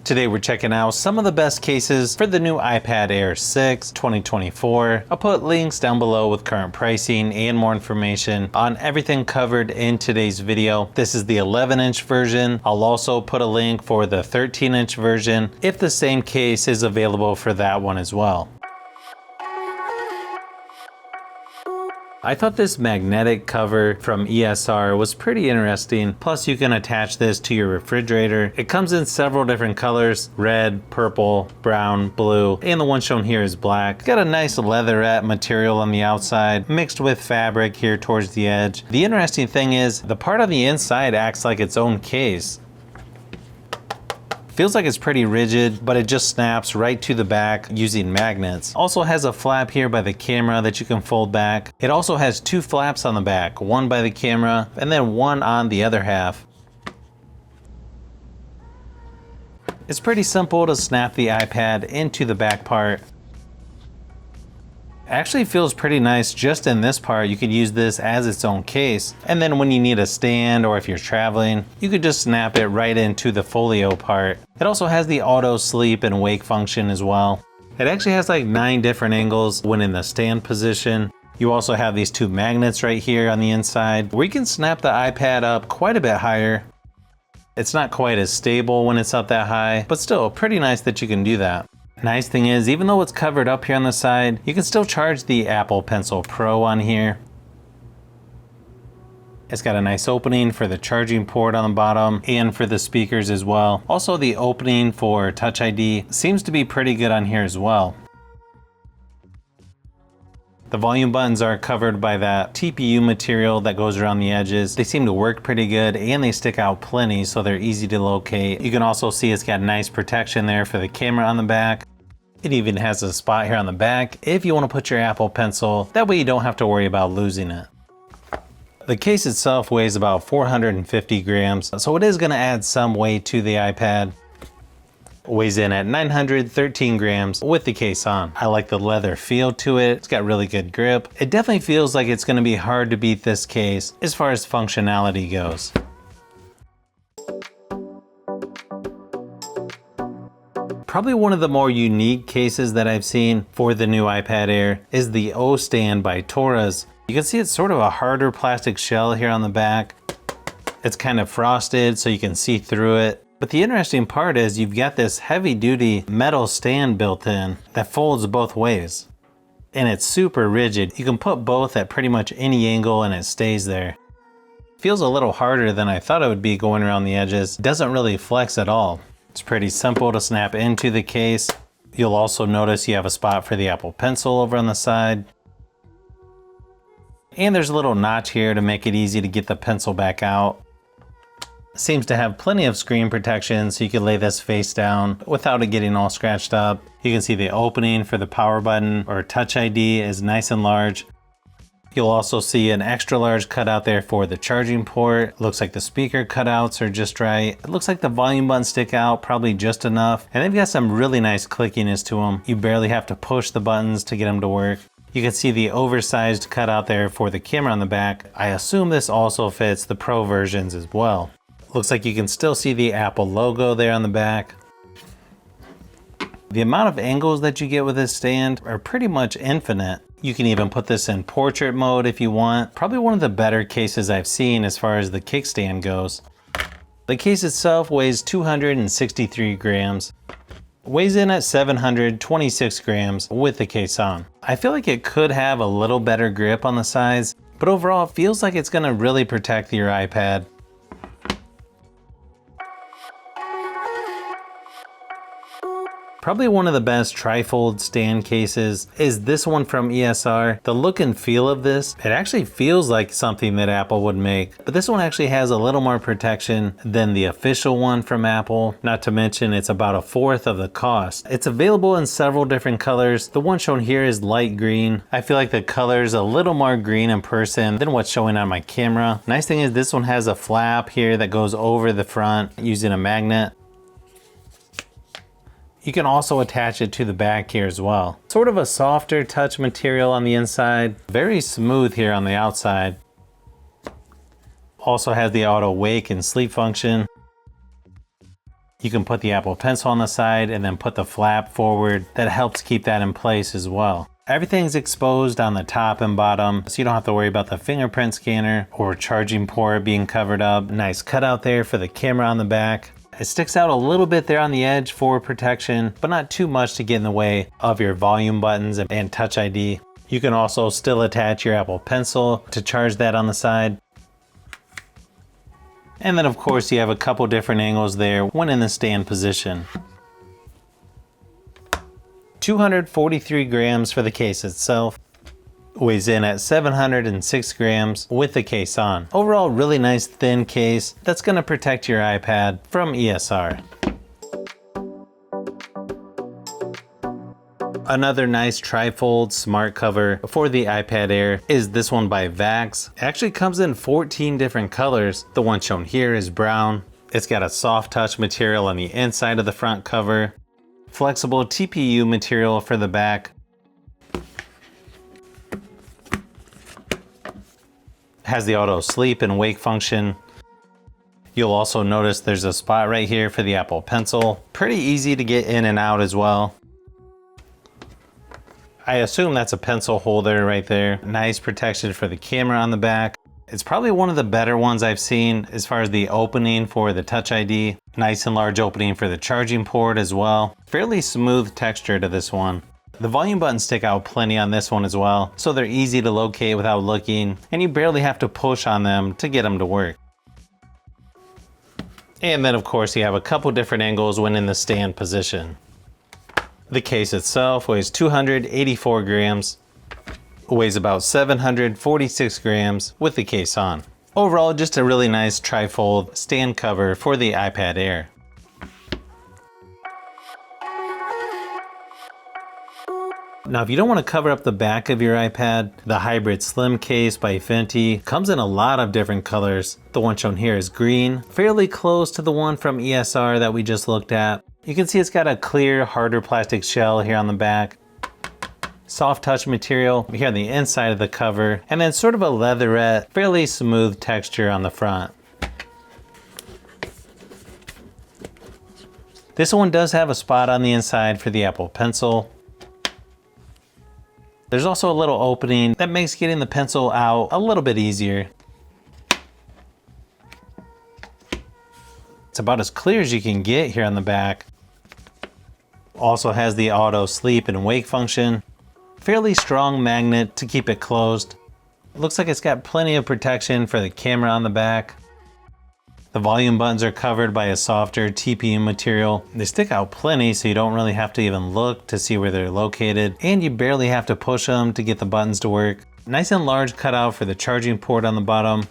Today we're checking out some of the best cases for the new iPad Air 6 2024. I'll put links down below with current pricing and more information on everything covered in today's video. This is the 11-inch version. I'll also put a link for the 13-inch version if the same case is available for that one as well. I thought this magnetic cover from ESR was pretty interesting. Plus you can attach this to your refrigerator. It comes in several different colors: red, purple, brown, blue, and the one shown here is black. It's got a nice leatherette material on the outside mixed with fabric here towards the edge. The interesting thing is the part on the inside acts like its own case. Feels like it's pretty rigid, but it just snaps right to the back using magnets. Also has a flap here by the camera that you can fold back. It also has two flaps on the back, one by the camera and then one on the other half. It's pretty simple to snap the iPad into the back part. Actually feels pretty nice just in this part. You could use this as its own case, and then when you need a stand or if you're traveling, you could just snap it right into the folio part. It also has the auto sleep and wake function as well. It actually has like 9 different angles when in the stand position. You also have these 2 magnets right here on the inside where you can snap the iPad up quite a bit higher. It's not quite as stable when it's up that high, but still pretty nice that you can do that. Nice thing is, even though it's covered up here on the side, you can still charge the Apple Pencil Pro on here. It's got a nice opening for the charging port on the bottom and for the speakers as well. Also, the opening for Touch ID seems to be pretty good on here as well. The volume buttons are covered by that TPU material that goes around the edges. They seem to work pretty good and they stick out plenty, so they're easy to locate. You can also see it's got nice protection there for the camera on the back. It even has a spot here on the back if you want to put your Apple Pencil. That way you don't have to worry about losing it. The case itself weighs about 450 grams, so it is going to add some weight to the iPad. Weighs in at 913 grams with the case on. I like the leather feel to it. It's got really good grip. It definitely feels like it's going to be hard to beat this case as far as functionality goes. Probably one of the more unique cases that I've seen for the new iPad Air is the Ostand by TORRAS. You can see it's sort of a harder plastic shell here on the back. It's kind of frosted so you can see through it. But the interesting part is you've got this heavy-duty metal stand built in that folds both ways. And it's super rigid. You can put both at pretty much any angle and it stays there. Feels a little harder than I thought it would be going around the edges. Doesn't really flex at all. It's pretty simple to snap into the case. You'll also notice you have a spot for the Apple Pencil over on the side. And there's a little notch here to make it easy to get the pencil back out. Seems to have plenty of screen protection, so you can lay this face down without it getting all scratched up. You can see the opening for the power button or Touch ID is nice and large. You'll also see an extra large cutout there for the charging port. Looks like the speaker cutouts are just right. It looks like the volume buttons stick out probably just enough. And they've got some really nice clickiness to them. You barely have to push the buttons to get them to work. You can see the oversized cutout there for the camera on the back. I assume this also fits the Pro versions as well. Looks like you can still see the Apple logo there on the back. The amount of angles that you get with this stand are pretty much infinite. You can even put this in portrait mode if you want. Probably one of the better cases I've seen as far as the kickstand goes. The case itself weighs 263 grams. Weighs in at 726 grams with the case on. I feel like it could have a little better grip on the sides, but overall it feels like it's going to really protect your iPad. Probably one of the best trifold stand cases is this one from ESR. The look and feel of this, it actually feels like something that Apple would make, but this one actually has a little more protection than the official one from Apple. Not to mention it's about 1/4 of the cost. It's available in several different colors. The one shown here is light green. I feel like the color is a little more green in person than what's showing on my camera. Nice thing is this one has a flap here that goes over the front using a magnet. You can also attach it to the back here as well. Sort of a softer touch material on the inside, very smooth here on the outside. Also has the auto wake and sleep function. You can put the Apple Pencil on the side and then put the flap forward. That helps keep that in place as well. Everything's exposed on the top and bottom, so you don't have to worry about the fingerprint scanner or charging port being covered up. Nice cutout there for the camera on the back. It sticks out a little bit there on the edge for protection, but not too much to get in the way of your volume buttons and Touch ID. You can also still attach your Apple Pencil to charge that on the side. And then of course you have a couple different angles there when in the stand position. 243 grams for the case itself. Weighs in at 706 grams with the case on. Overall, really nice thin case that's going to protect your iPad from ESR. Another nice trifold smart cover for the iPad Air is this one by Vaks. It actually comes in 14 different colors. The one shown here is brown. It's got a soft touch material on the inside of the front cover. Flexible TPU material for the back. Has the auto sleep and wake function. You'll also notice there's a spot right here for the Apple Pencil. Pretty easy to get in and out as well. I assume that's a pencil holder right there. Nice protection for the camera on the back. It's probably one of the better ones I've seen as far as the opening for the Touch ID. Nice and large opening for the charging port as well. Fairly smooth texture to this one. The volume buttons stick out plenty on this one as well, so they're easy to locate without looking, and you barely have to push on them to get them to work. And then of course you have a couple different angles when in the stand position. The case itself weighs 284 grams, weighs about 746 grams with the case on. Overall, just a really nice trifold stand cover for the iPad Air. Now, if you don't want to cover up the back of your iPad, the Hybrid Slim case by Fintie comes in a lot of different colors. The one shown here is green, fairly close to the one from ESR that we just looked at. You can see it's got a clear, harder plastic shell here on the back. Soft touch material here on the inside of the cover, and then sort of a leatherette, fairly smooth texture on the front. This one does have a spot on the inside for the Apple Pencil. There's also a little opening that makes getting the pencil out a little bit easier. It's about as clear as you can get here on the back. Also has the auto sleep and wake function. Fairly strong magnet to keep it closed. It looks like it's got plenty of protection for the camera on the back. The volume buttons are covered by a softer TPU material. They stick out plenty, so you don't really have to even look to see where they're located, and you barely have to push them to get the buttons to work. Nice and large cutout for the charging port on the bottom.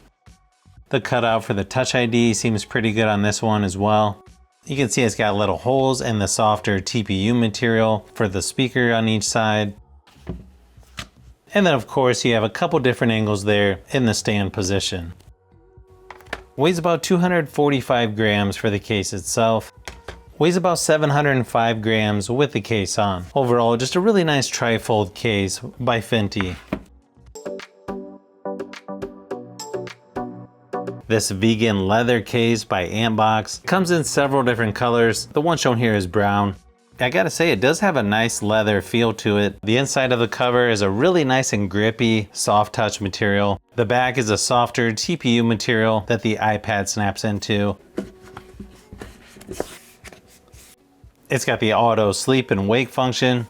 The cutout for the Touch ID seems pretty good on this one as well. You can see it's got little holes in the softer TPU material for the speaker on each side. And then of course you have a couple different angles there in the stand position. Weighs about 245 grams for the case itself. Weighs about 705 grams with the case on. Overall, just a really nice trifold case by Fintie. This vegan leather case by Antbox comes in several different colors. The one shown here is brown. I gotta say, it does have a nice leather feel to it. The inside of the cover is a really nice and grippy, soft touch material. The back is a softer TPU material that the iPad snaps into. It's got the auto sleep and wake function.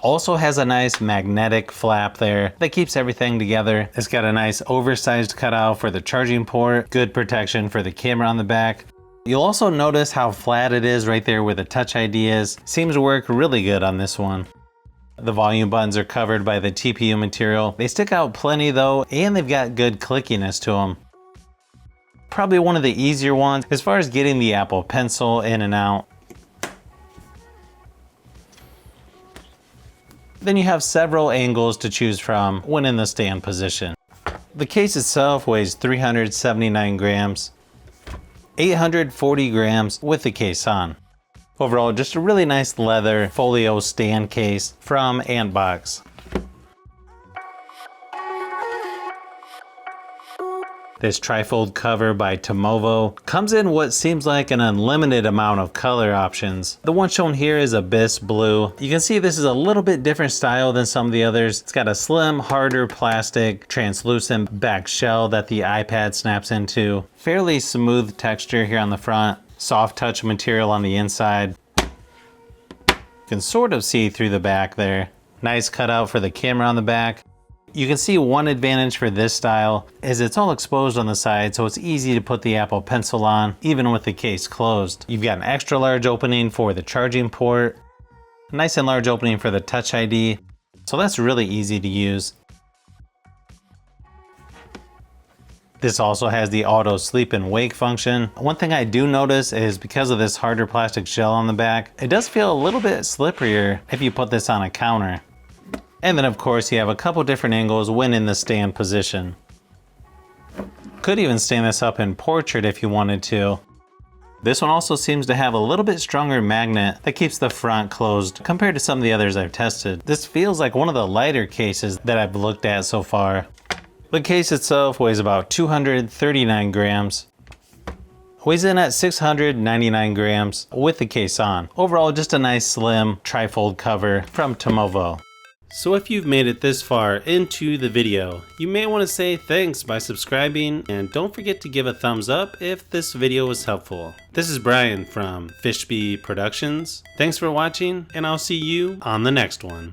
Also has a nice magnetic flap there that keeps everything together. It's got a nice oversized cutout for the charging port, good protection for the camera on the back. You'll also notice how flat it is right there where the Touch ID is. Seems to work really good on this one. The volume buttons are covered by the TPU material. They stick out plenty though, and they've got good clickiness to them. Probably one of the easier ones as far as getting the Apple Pencil in and out. Then you have several angles to choose from when in the stand position. The case itself weighs 379 grams. 840 grams with the case on. Overall, just a really nice leather folio stand case from Antbox. This trifold cover by TiMOVO comes in what seems like an unlimited amount of color options. The one shown here is Abyss Blue. You can see this is a little bit different style than some of the others. It's got a slim, harder plastic, translucent back shell that the iPad snaps into. Fairly smooth texture here on the front. Soft touch material on the inside. You can sort of see through the back there. Nice cutout for the camera on the back. You can see one advantage for this style is it's all exposed on the side, so it's easy to put the Apple Pencil on, even with the case closed. You've got an extra large opening for the charging port, nice and large opening for the Touch ID, so that's really easy to use. This also has the auto sleep and wake function. One thing I do notice is because of this harder plastic shell on the back, it does feel a little bit slipperier if you put this on a counter. And then of course you have a couple different angles when in the stand position. Could even stand this up in portrait if you wanted to. This one also seems to have a little bit stronger magnet that keeps the front closed compared to some of the others I've tested. This feels like one of the lighter cases that I've looked at so far. The case itself weighs about 239 grams. Weighs in at 699 grams with the case on. Overall, just a nice slim trifold cover from TiMOVO. So if you've made it this far into the video, you may want to say thanks by subscribing, and don't forget to give a thumbs up if this video was helpful. This is Brian from Fishbee Productions. Thanks for watching, and I'll see you on the next one.